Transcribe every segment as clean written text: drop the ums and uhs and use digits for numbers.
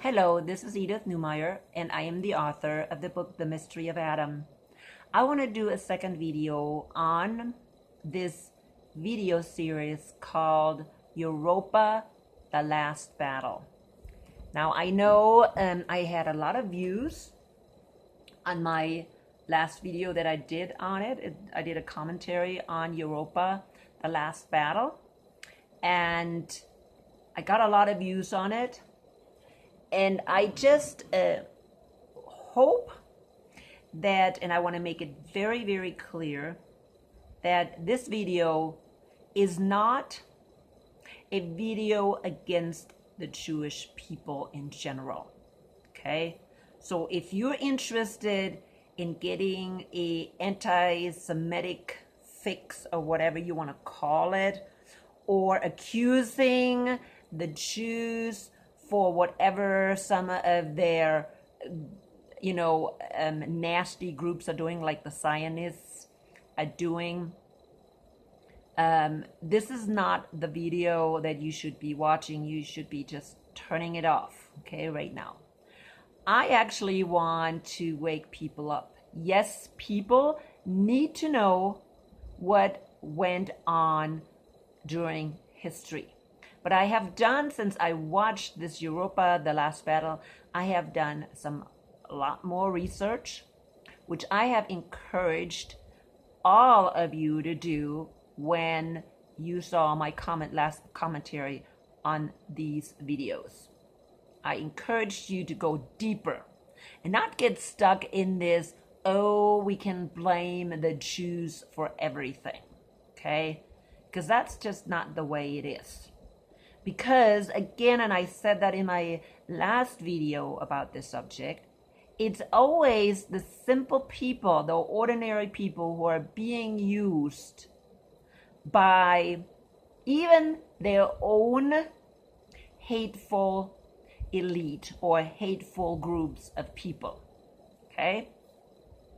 Hello, this is Edith Neumeyer, and I am the author of the book The Mystery of Adam. I want to do a second video on this video series called Europa, the Last Battle. Now, I know I had a lot of views on my last video that I did on it. I did a commentary on Europa, the Last Battle, and I got a lot of views on it. And I just hope that, and I want to make it very, very clear, that this video is not a video against the Jewish people in general, okay? So if you're interested in getting a anti-Semitic fix or whatever you want to call it, or accusing the Jews for whatever some of their, nasty groups are doing, like the Zionists are doing. This is not the video that you should be watching. You should be just turning it off, okay, right now. I actually want to wake people up. Yes, people need to know what went on during history. But I have done, since I watched this Europa, the Last Battle, I have done a lot more research, which I have encouraged all of you to do when you saw my last commentary on these videos. I encouraged you to go deeper and not get stuck in this, oh, we can blame the Jews for everything, okay? Because that's just not the way it is. Because, again, and I said that in my last video about this subject, it's always the simple people, the ordinary people, who are being used by even their own hateful elite or hateful groups of people, okay?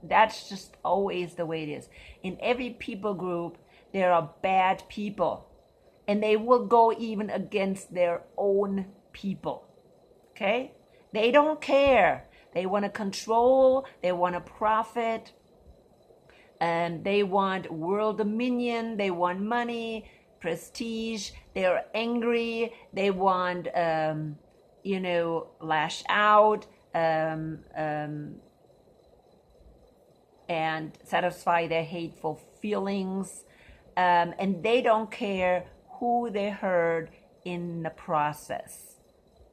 That's just always the way it is. In every people group, there are bad people. And they will go even against their own people, okay? They don't care. They want to control. They want to profit. And they want world dominion. They want money, prestige. They're angry. They want, lash out and satisfy their hateful feelings. And they don't care who they hurt in the process.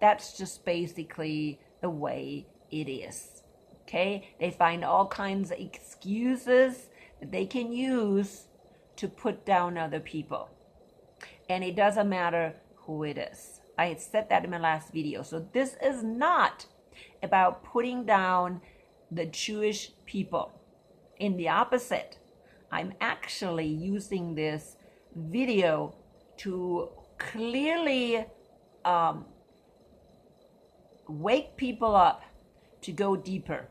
That's just basically the way it is, okay? They find all kinds of excuses that they can use to put down other people. And it doesn't matter who it is. I had said that in my last video. So this is not about putting down the Jewish people. In the opposite, I'm actually using this video to clearly wake people up to go deeper.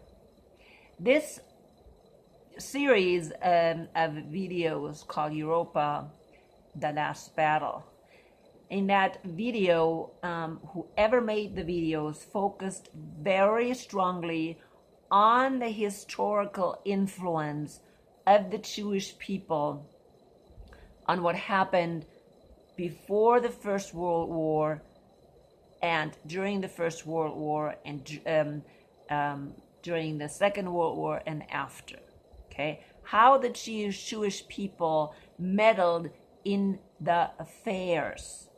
This series of videos called Europa, the Last Battle. In that video, whoever made the videos focused very strongly on the historical influence of the Jewish people on what happened before the First World War and during the First World War and during the Second World War and after, okay? How the Jewish people meddled in the affairs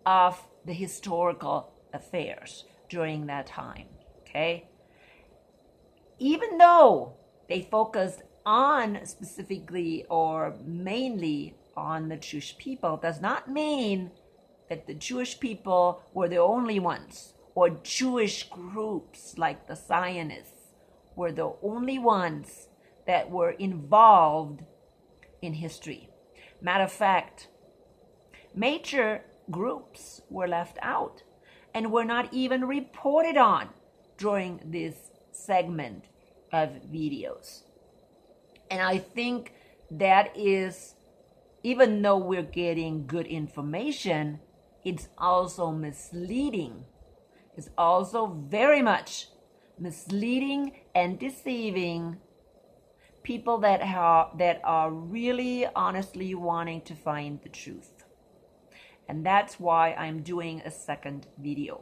of the historical affairs during that time, okay? Even though they focused on specifically or mainly on the Jewish people, does not mean that the Jewish people were the only ones, or Jewish groups like the Zionists were the only ones that were involved in history. Matter of fact, major groups were left out and were not even reported on during this segment of videos. And I think that is, even though we're getting good information, it's also misleading is also very much misleading and deceiving people that are really honestly wanting to find the truth. And that's why I'm doing a second video,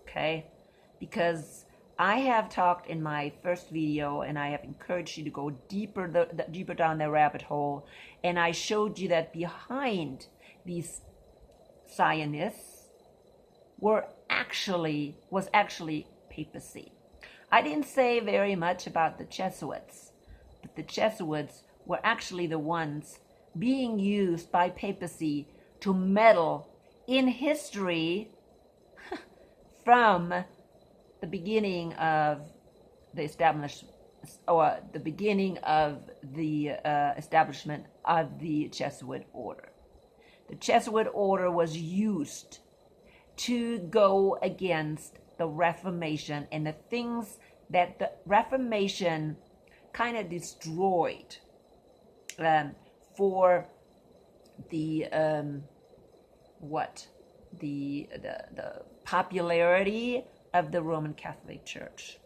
okay? Because I have talked in my first video, and I have encouraged you to go deeper down the rabbit hole, and I showed you that behind these Zionists was actually papacy. I didn't say very much about the Jesuits, but the Jesuits were actually the ones being used by papacy to meddle in history from the beginning of the establishment of the Jesuit order. The Jesuit order was used to go against the Reformation and the things that the Reformation kind of destroyed for the the popularity of the Roman Catholic Church.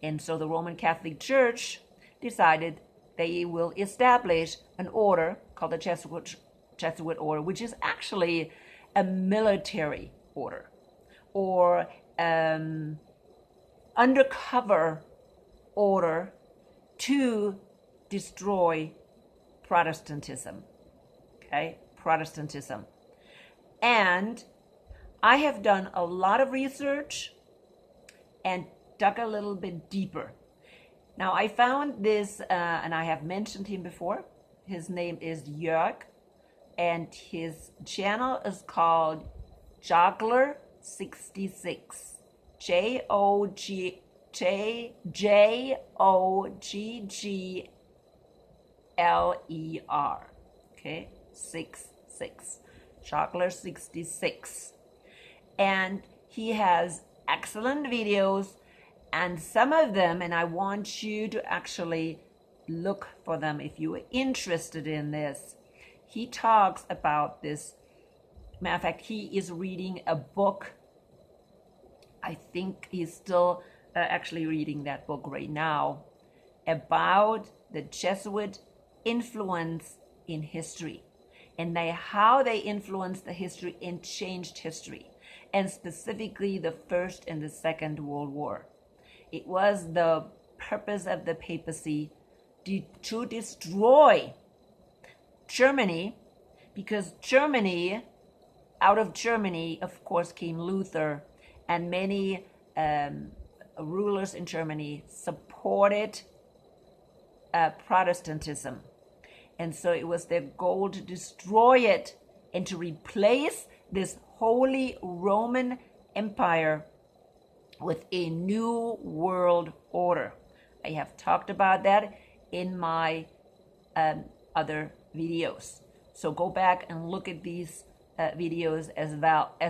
And so the Roman Catholic Church decided they will establish an order called the Jesuit order, which is actually a military order or undercover order to destroy Protestantism. Okay, Protestantism. And I have done a lot of research and dug a little bit deeper. Now I found this, and I have mentioned him before. His name is Jörg, and his channel is called Joggler66. Joggler. Okay, 66. Joggler66. And he has excellent videos, and some of them, and I want you to actually look for them if you are interested in this. He talks about this. Matter of fact, he is reading a book. I think he's still actually reading that book right now about the Jesuit influence in history and how they influenced the history and changed history, and specifically the First and the Second World War. It was the purpose of the papacy to destroy Germany, because out of Germany, of course, came Luther, and many rulers in Germany supported Protestantism. And so it was their goal to destroy it and to replace this Holy Roman Empire with a new world order. I have talked about that in my other videos. So go back and look at these videos as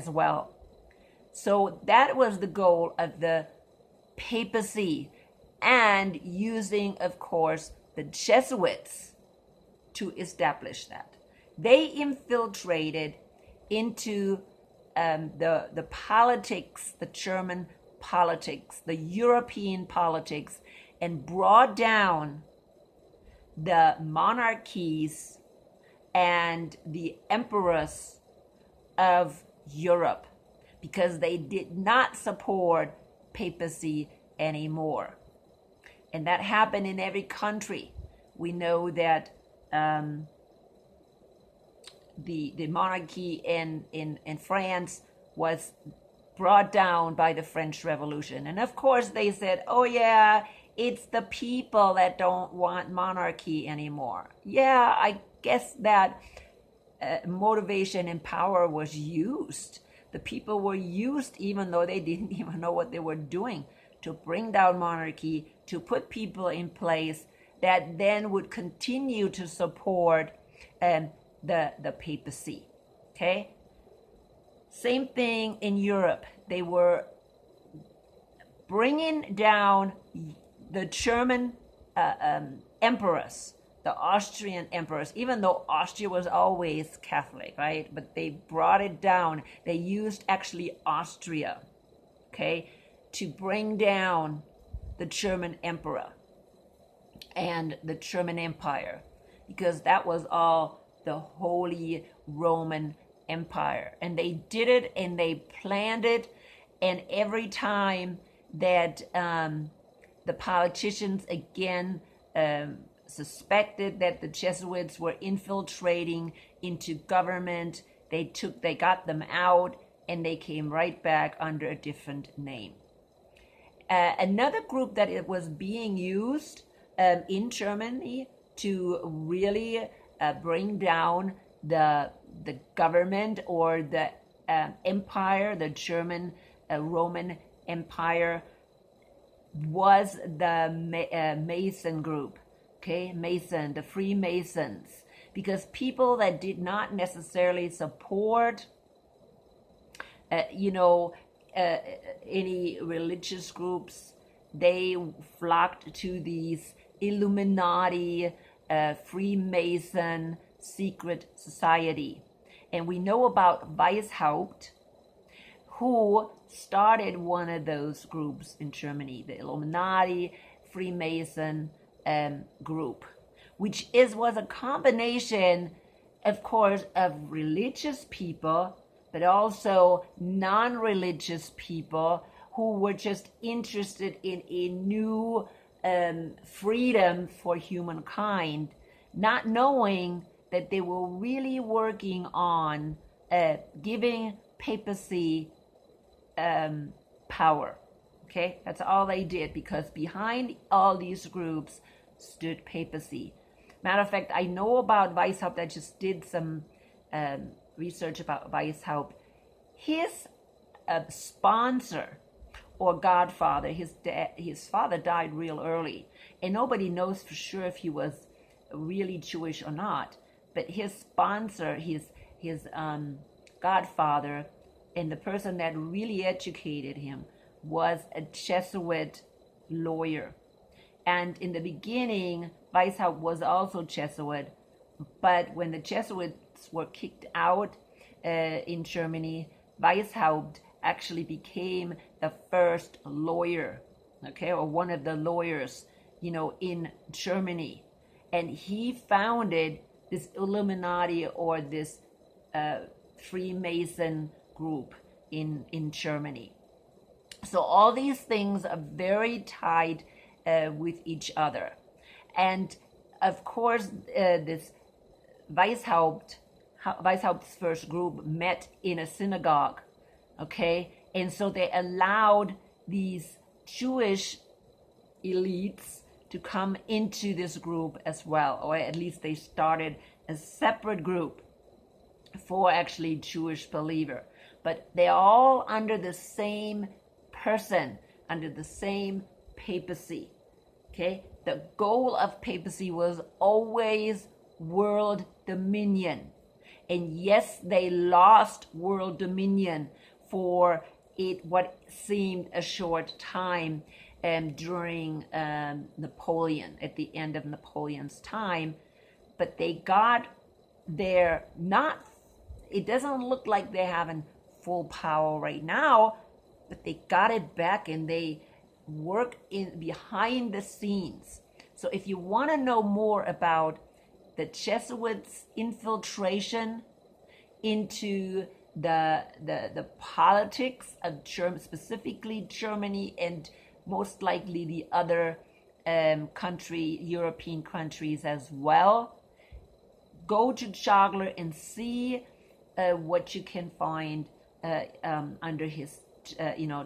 well. So that was the goal of the papacy, and using, of course, the Jesuits to establish that. They infiltrated into the politics, the German politics, the European politics, and brought down the monarchies and the emperors of Europe, because they did not support papacy anymore. And that happened in every country. We know that the monarchy in France was brought down by the French Revolution. And of course they said, oh yeah, it's the people that don't want monarchy anymore. Yeah, I guess that motivation and power was used. The people were used, even though they didn't even know what they were doing, to bring down monarchy, to put people in place that then would continue to support the papacy. Okay? Same thing in Europe. They were bringing down the German emperors, the Austrian emperors, even though Austria was always Catholic, right? But they brought it down. They used actually Austria okay, to bring down the German emperor and the German Empire, because that was all the Holy Roman Empire. And they did it and they planned it. And every time that the politicians again suspected that the Jesuits were infiltrating into government, they got them out and they came right back under a different name. Another group that it was being used in Germany to really bring down the government or the empire, the German Roman Empire, was the Mason group, okay, Mason, the Freemasons, because people that did not necessarily support, any religious groups, they flocked to these Illuminati, Freemason secret society. And we know about Weishaupt, who started one of those groups in Germany, the Illuminati Freemason group, which was a combination, of course, of religious people, but also non-religious people who were just interested in a new freedom for humankind, not knowing that they were really working on giving papacy power. Okay, that's all they did, because behind all these groups stood papacy. Matter of fact, I know about Weishaupt. I just did some research about Weishaupt. His sponsor or godfather, his father died real early, and nobody knows for sure if he was really Jewish or not. But his sponsor, his godfather, and the person that really educated him was a Jesuit lawyer. And in the beginning, Weishaupt was also Jesuit, but when the Jesuits were kicked out in Germany, Weishaupt actually became the first lawyer, okay, or one of the lawyers, in Germany. And he founded this Illuminati or this Freemason group in Germany. So all these things are very tied with each other. And of course, this Weishaupt's first group met in a synagogue, okay? And so they allowed these Jewish elites to come into this group as well, or at least they started a separate group for actually Jewish believer. But they're all under the same person, under the same papacy, okay? The goal of papacy was always world dominion. And yes, they lost world dominion for what seemed a short time during Napoleon, at the end of Napoleon's time. But they got their, it doesn't look like they're having full power right now, but they got it back and they work in behind the scenes. So if you want to know more about the Jesuits' infiltration into the politics of specifically Germany and most likely the other European countries as well, go to Jogler and see what you can find under his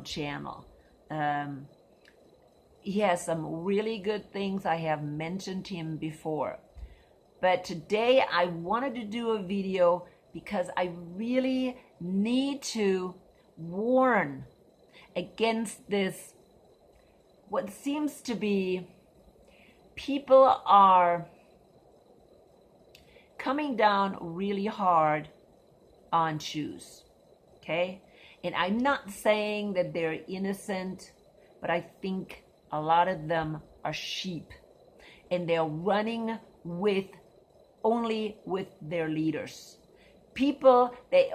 channel. He has some really good things. I have mentioned him before. But today I wanted to do a video because I really need to warn against this, what seems to be people are coming down really hard on Jews, okay? And I'm not saying that they're innocent, but I think a lot of them are sheep, and they're running only with their leaders. People, they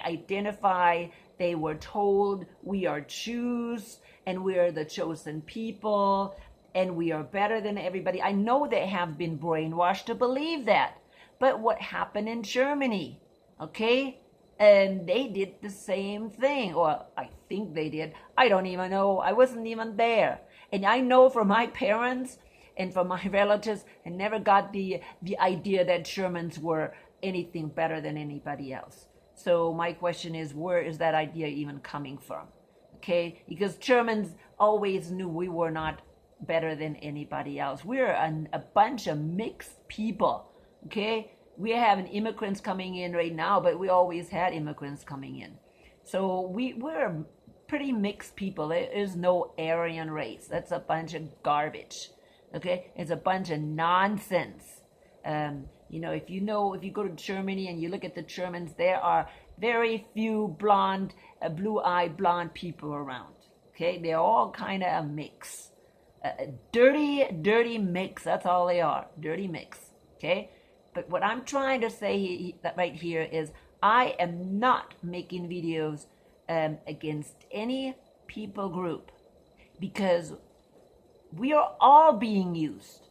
identify they were told we are Jews and we are the chosen people and we are better than everybody. I know they have been brainwashed to believe that. But what happened in Germany? Okay? And they did the same thing, or I think they did. I don't even know. I wasn't even there. And I know from my parents and from my relatives, I never got the idea that Germans were anything better than anybody else. So my question is, where is that idea even coming from? Okay? Because Germans always knew we were not better than anybody else. We're a bunch of mixed people. Okay? We're having immigrants coming in right now, but we always had immigrants coming in. So we're pretty mixed people. There is no Aryan race. That's a bunch of garbage. Okay? It's a bunch of nonsense. If you go to Germany and you look at the Germans, there are very few blue-eyed blonde people around. Okay? They're all kind of a mix. Dirty mix. That's all they are. Dirty mix. Okay? But what I'm trying to say right here is I am not making videos against any people group because we are all being used.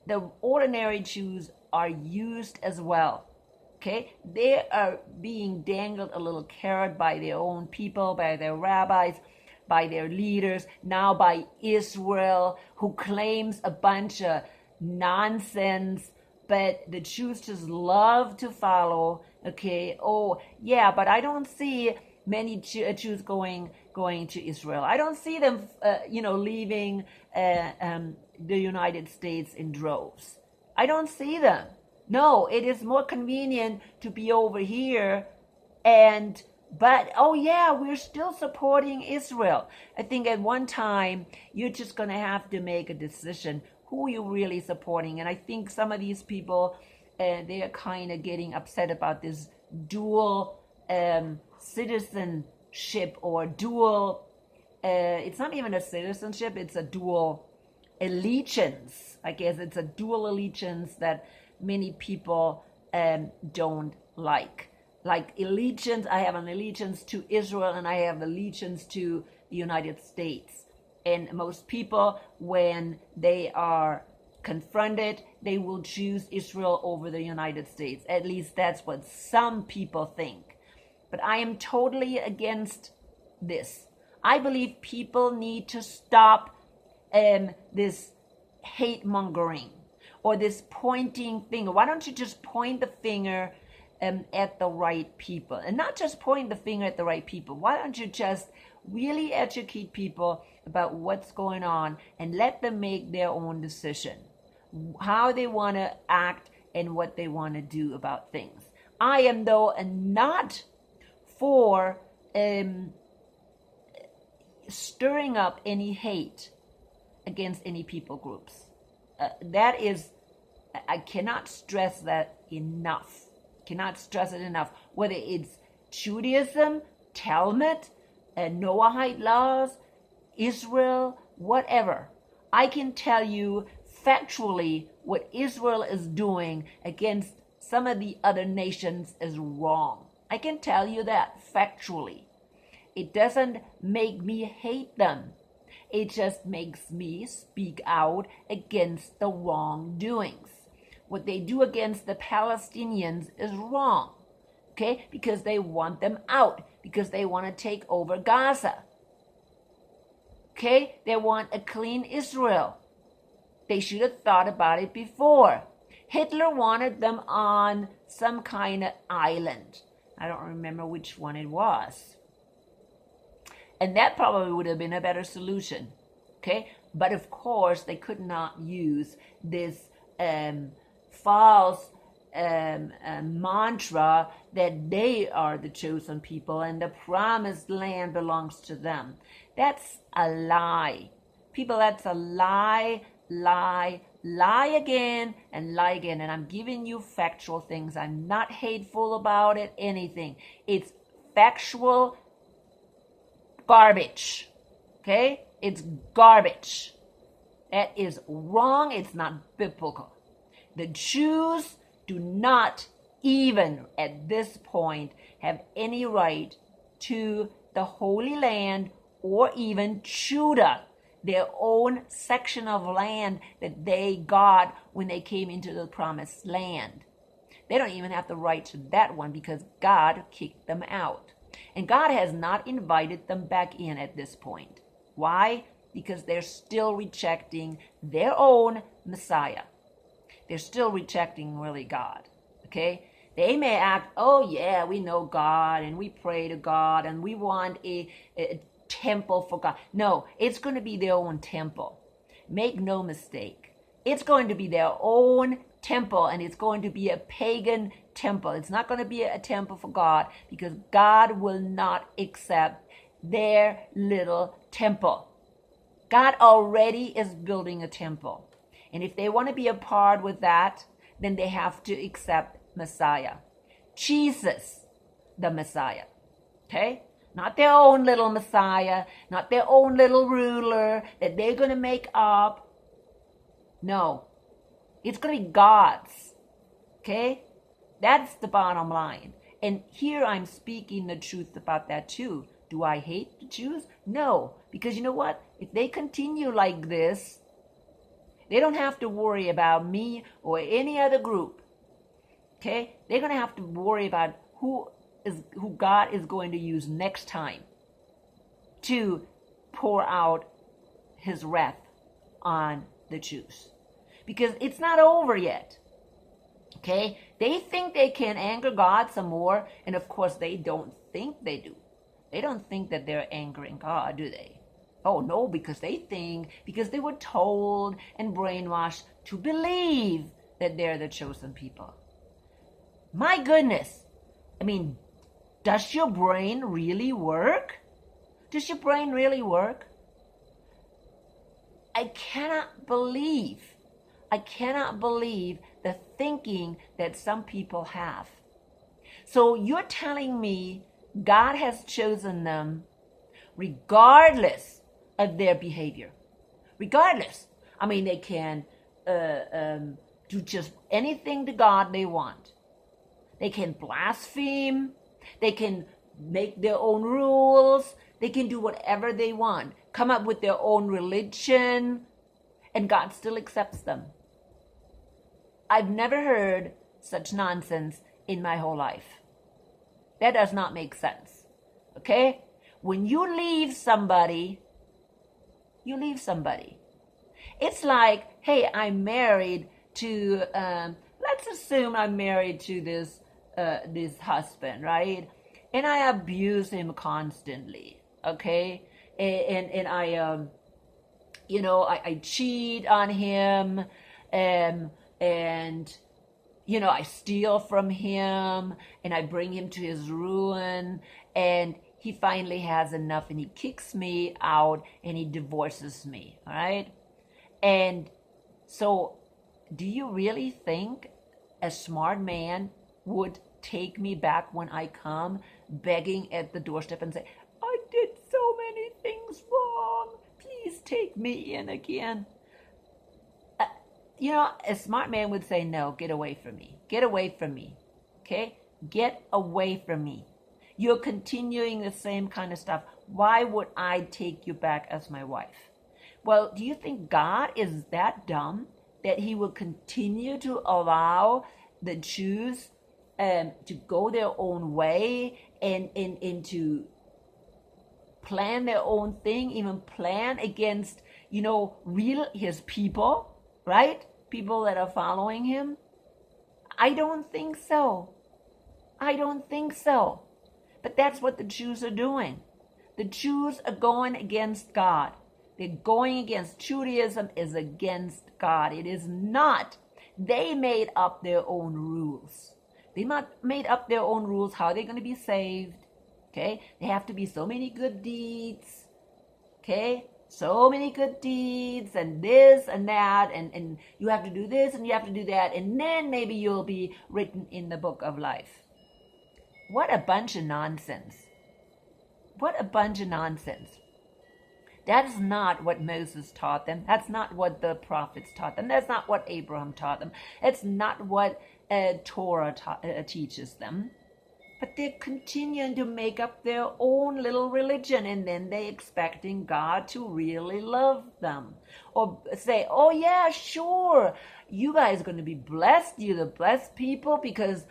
The ordinary Jews are used as well. Okay? They are being dangled a little carrot by their own people, by their rabbis, by their leaders, now by Israel, who claims a bunch of nonsense, but the Jews just love to follow. Okay, oh yeah, but I don't see many Jews going to Israel. I don't see them, leaving the United States in droves. I don't see them. No, it is more convenient to be over here, but oh yeah, we're still supporting Israel. I think at one time you're just gonna have to make a decision who you're really supporting. And I think some of these people, they are kind of getting upset about this dual citizenship or dual, it's not even a citizenship, it's a dual allegiance. I guess it's a dual allegiance that many people don't like. Like allegiance, I have an allegiance to Israel and I have allegiance to the United States. And most people, when they are confronted, they will choose Israel over the United States. At least that's what some people think. But I am totally against this. I believe people need to stop this hate mongering or this pointing finger. Why don't you just point the finger at the right people? And not just point the finger at the right people. Why don't you just really educate people about what's going on and let them make their own decision, how they want to act and what they want to do about things. I am, though, not for stirring up any hate against any people groups. That is, I cannot stress that enough. Cannot stress it enough. Whether it's Judaism, Talmud, Noahide laws, Israel, whatever. I can tell you factually what Israel is doing against some of the other nations is wrong. I can tell you that factually. It doesn't make me hate them. It just makes me speak out against the wrongdoings. What they do against the Palestinians is wrong. Okay? Because they want them out. Because they want to take over Gaza. Okay? They want a clean Israel. They should have thought about it before. Hitler wanted them on some kind of island. I don't remember which one it was. And that probably would have been a better solution. Okay? But of course, they could not use this false mantra that they are the chosen people and the promised land belongs to them. That's a lie. People, that's a lie, lie again and lie again. And I'm giving you factual things. I'm not hateful about it, anything. It's factual garbage. Okay? It's garbage. That is wrong. It's not biblical. The Jews do not even at this point have any right to the Holy Land or even Judah, their own section of land that they got when they came into the promised land. They don't even have the right to that one because God kicked them out. And God has not invited them back in at this point. Why? Because they're still rejecting their own Messiah. They're still rejecting really God. Okay? They may act, oh yeah, we know God and we pray to God and we want a temple for God. No, it's going to be their own temple. Make no mistake. It's going to be their own temple, and it's going to be a pagan temple. It's not going to be a temple for God because God will not accept their little temple. God already is building a temple. And if they want to be a part with that, then they have to accept Messiah. Jesus, the Messiah. Okay? Not their own little Messiah, not their own little ruler that they're going to make up. No. It's going to be God's. Okay? That's the bottom line. And here I'm speaking the truth about that too. Do I hate the Jews? No. Because you know what? If they continue like this, they don't have to worry about me or any other group. Okay? They're going to have to worry about who God is going to use next time to pour out his wrath on the Jews. Because it's not over yet. Okay? They think they can anger God some more, and of course they don't think they do. They don't think that they're angering God, do they? Oh no, because they were told and brainwashed to believe that they're the chosen people. My goodness. I mean, does your brain really work? Does your brain really work? I cannot believe the thinking that some people have. So you're telling me God has chosen them regardless of their behavior. Regardless. I mean, they can do just anything to God they want. They can blaspheme. They can make their own rules. They can do whatever they want. Come up with their own religion. And God still accepts them. I've never heard such nonsense in my whole life. That does not make sense. Okay? When you leave somebody, you leave somebody. It's like, hey, I'm married to, let's assume I'm married to this husband, right? And I abuse him constantly, okay? And I, I cheat on him, and I steal from him, and I bring him to his ruin, and he finally has enough, and he kicks me out, and he divorces me, all right? And so, do you really think a smart man would take me back when I come begging at the doorstep and say, I did so many things wrong, please take me in again? A smart man would say, no, get away from me. Get away from me. Okay? Get away from me. You're continuing the same kind of stuff. Why would I take you back as my wife? Well, do you think God is that dumb that he will continue to allow the Jews to go their own way and to plan their own thing, even plan against, his people, right? People that are following him? I don't think so. I don't think so. But that's what the Jews are doing. The Jews are going against God. They're going against Judaism is against God. It is not. They made up their own rules. They made up their own rules how they're going to be saved. Okay? They have to be so many good deeds. Okay? So many good deeds and this and that, and you have to do this and you have to do that, and then maybe you'll be written in the book of life. What a bunch of nonsense. What a bunch of nonsense. That is not what Moses taught them. That's not what the prophets taught them. That's not what Abraham taught them. It's not what Torah teaches them. But they're continuing to make up their own little religion, and then they expecting God to really love them. Or say, oh yeah, sure, you guys are going to be blessed. You're the blessed people because,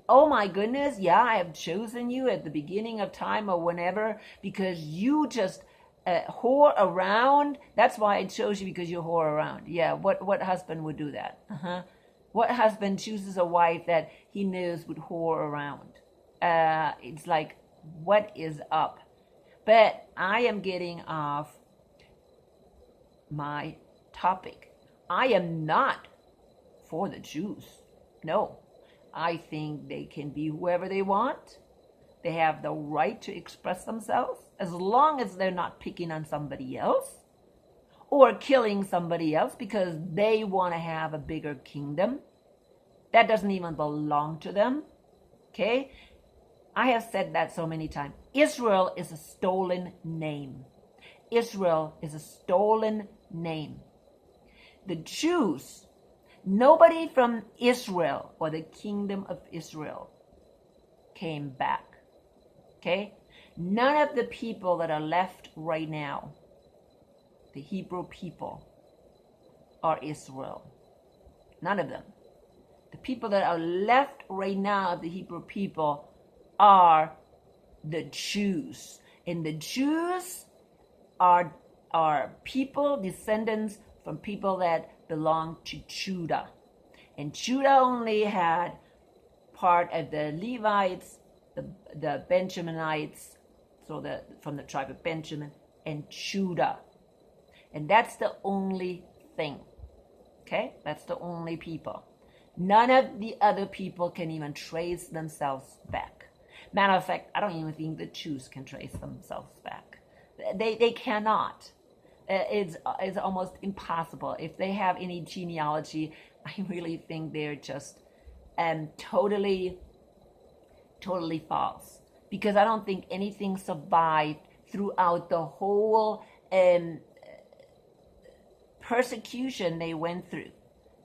oh my goodness, yeah, I have chosen you at the beginning of time or whenever because you just whore around. That's why I chose you, because you whore around. Yeah, what husband would do that? What husband chooses a wife that he knows would whore around? It's like, what is up? But I am getting off my topic. I am not for the Jews. No, I think they can be whoever they want. They have the right to express themselves as long as they're not picking on somebody else or killing somebody else because they want to have a bigger kingdom. That doesn't even belong to them. Okay? I have said that so many times. Israel is a stolen name. Israel is a stolen name. The Jews, nobody from Israel or the kingdom of Israel came back. Okay? None of the people that are left right now, the Hebrew people, are Israel. None of them. The people that are left right now of the Hebrew people are the Jews. And the Jews are people, descendants from people that belong to Judah. And Judah only had part of the Levites, the Benjaminites, so from the tribe of Benjamin, and Judah. And that's the only thing. Okay? That's the only people. None of the other people can even trace themselves back. Matter of fact, I don't even think the Jews can trace themselves back. They cannot. It's almost impossible. If they have any genealogy, I really think they're just totally false. Because I don't think anything survived throughout the whole persecution they went through.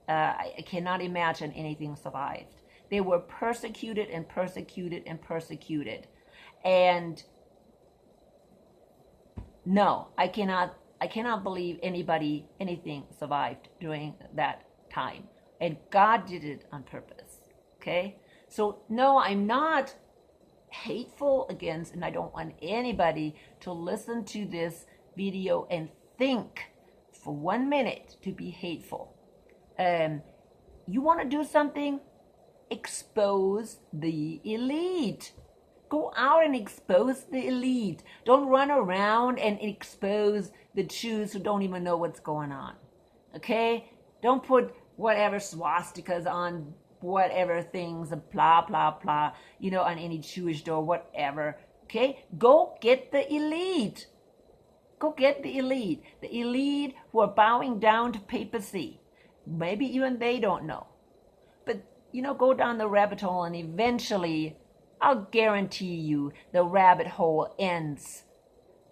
I cannot imagine anything survived. They were persecuted and persecuted and persecuted. And no, I cannot believe anything survived during that time. And God did it on purpose. Okay? So no, I'm not hateful against, and I don't want anybody to listen to this video and think for 1 minute to be hateful. You want to do something? Expose the elite. Go out and expose the elite. Don't run around and expose the Jews who don't even know what's going on. Okay? Don't put whatever swastikas on whatever things, blah, blah, blah, on any Jewish door, whatever. Okay? Go get the elite. Go get the elite. The elite who are bowing down to papacy. Maybe even they don't know. But, go down the rabbit hole and eventually, I'll guarantee you, the rabbit hole ends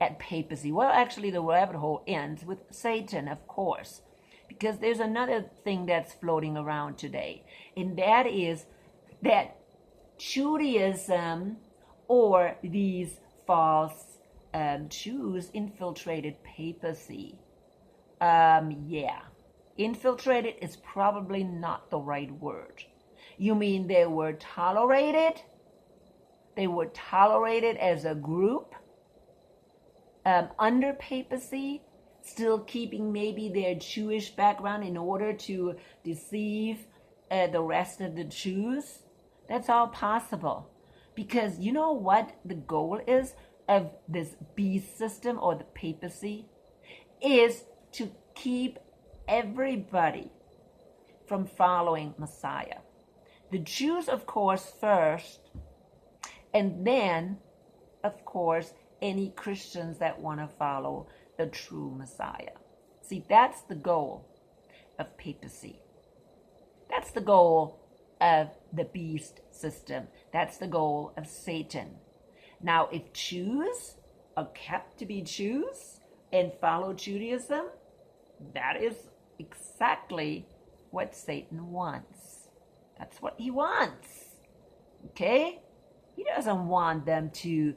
at papacy. Well, actually, the rabbit hole ends with Satan, of course. Because there's another thing that's floating around today. And that is that Judaism or these false Jews infiltrated papacy. Infiltrated is probably not the right word. You mean they were tolerated? They were tolerated as a group under papacy, still keeping maybe their Jewish background in order to deceive the rest of the Jews? That's all possible. Because you know what the goal is of this beast system or the papacy? Is to keep everybody from following Messiah. The Jews, of course, first, and then, of course, any Christians that want to follow the true Messiah. See, that's the goal of papacy. That's the goal of the beast system. That's the goal of Satan. Now, if Jews are kept to be Jews and follow Judaism, that is exactly what Satan wants. That's what he wants. Okay? He doesn't want them to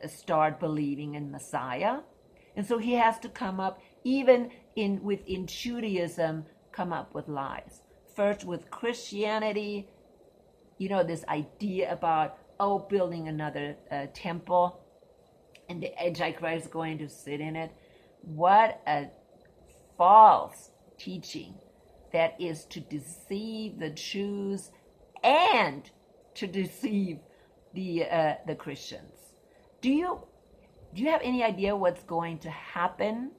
start believing in Messiah. And so he has to come up, even within Judaism, come up with lies. First with Christianity, this idea about, building another temple, and the Antichrist is going to sit in it. What a false teaching that is to deceive the Jews and to deceive the Christians. Do you have any idea what's going to happen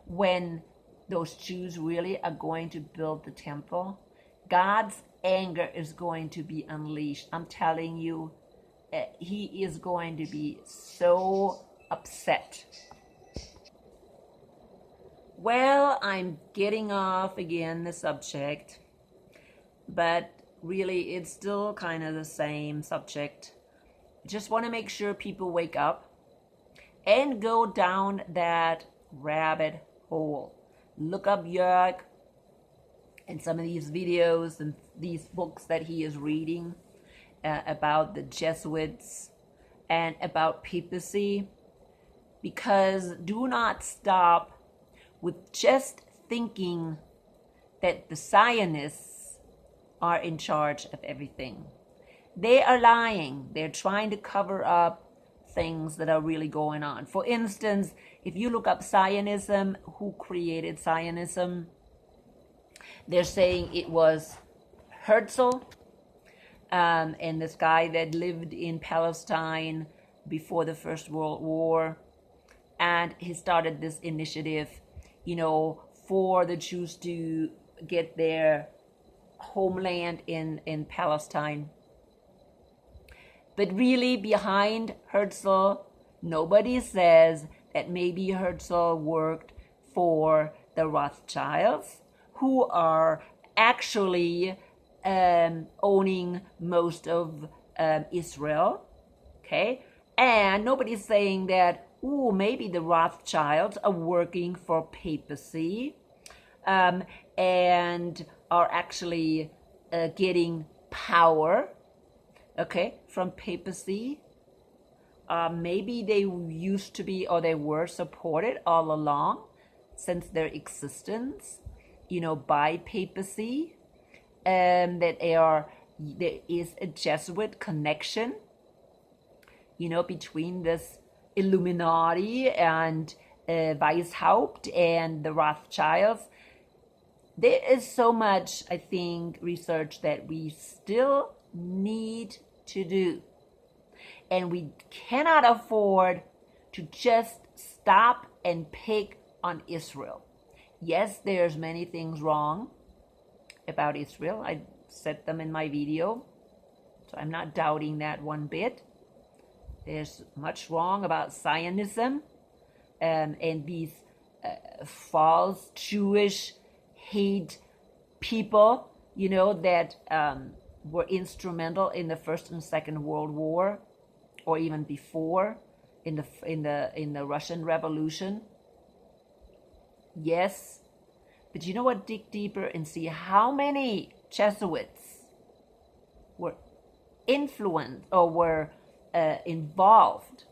when those Jews really are going to build the temple? God's anger is going to be unleashed. I'm telling you, he is going to be so upset. Well, I'm getting off again the subject, but really it's still kind of the same subject. Just want to make sure people wake up and go down that rabbit hole. Look up Jörg and some of these videos and these books that he is reading about the Jesuits and about papacy, because do not stop with just thinking that the Zionists are in charge of everything. They are lying. They're trying to cover up things that are really going on. For instance, if you look up Zionism, who created Zionism, they're saying it was Herzl, and this guy that lived in Palestine before the First World War, and he started this initiative, for the Jews to get their homeland in Palestine. But really, behind Herzl, nobody says that maybe Herzl worked for the Rothschilds, who are actually owning most of Israel. Okay? And nobody's saying that, maybe the Rothschilds are working for papacy and are actually getting power, from papacy. Maybe they used to be, or they were supported all along since their existence, by papacy. That there is a Jesuit connection, between this Illuminati and Weishaupt and the Rothschilds. There is so much, I think, research that we still need to do. And we cannot afford to just stop and pick on Israel. Yes, there's many things wrong about Israel. I said them in my video, so I'm not doubting that one bit. There's much wrong about Zionism and these false Jewish hate people, that were instrumental in the First and Second World War, or even before, in the Russian Revolution. Yes, but you know what? Dig deeper and see how many Jesuits were influenced or were involved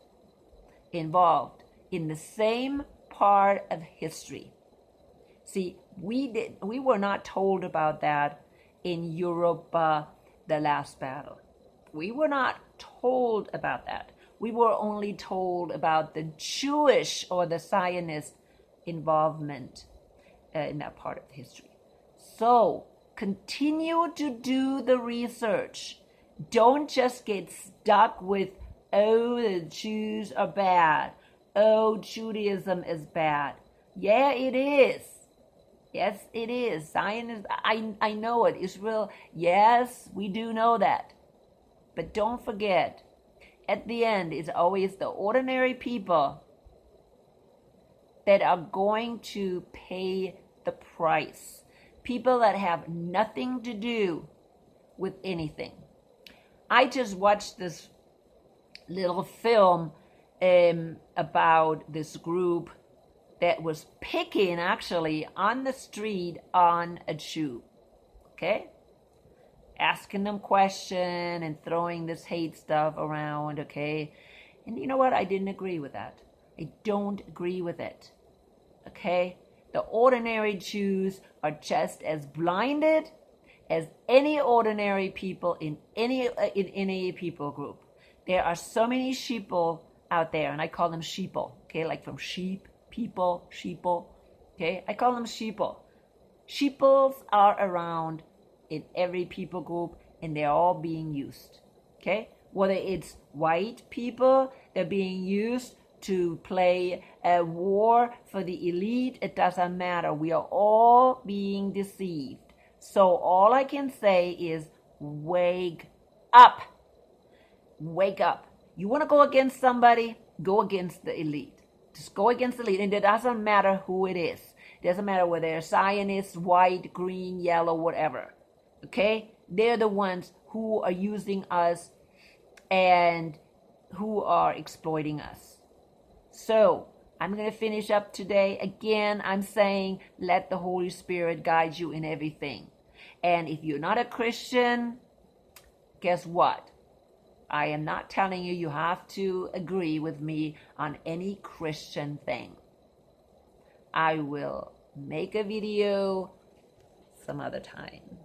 in the same part of history. See, we were not told about that in Europa, the last battle. We were not told about that. We were only told about the Jewish or the Zionist involvement in that part of history. So continue to do the research. Don't just get stuck with, the Jews are bad. Judaism is bad. Yeah, it is. Yes, it is. Zionism, I know it. Israel, yes, we do know that. But don't forget, at the end, it's always the ordinary people that are going to pay the price. People that have nothing to do with anything. I just watched this little film about this group that was picking actually on the street on a Jew. Okay? asking them questions and throwing this hate stuff around, okay? And you know what? I didn't agree with that. I don't agree with it, okay? The ordinary Jews are just as blinded as any ordinary people in any people group. There are so many sheeple out there, and I call them sheeple, okay? Like from sheep, people, sheeple, okay? I call them sheeple. Sheeples are around in every people group, and they're all being used, okay? Whether it's white people, they're being used to play a war for the elite, it doesn't matter. We are all being deceived. So all I can say is wake up. Wake up. You want to go against somebody? Go against the elite. Just go against the elite. And it doesn't matter who it is. It doesn't matter whether they're Zionists, white, green, yellow, whatever. Okay? They're the ones who are using us and who are exploiting us. So, I'm going to finish up today. Again, I'm saying let the Holy Spirit guide you in everything. And if you're not a Christian, guess what? I am not telling you you have to agree with me on any Christian thing. I will make a video some other time.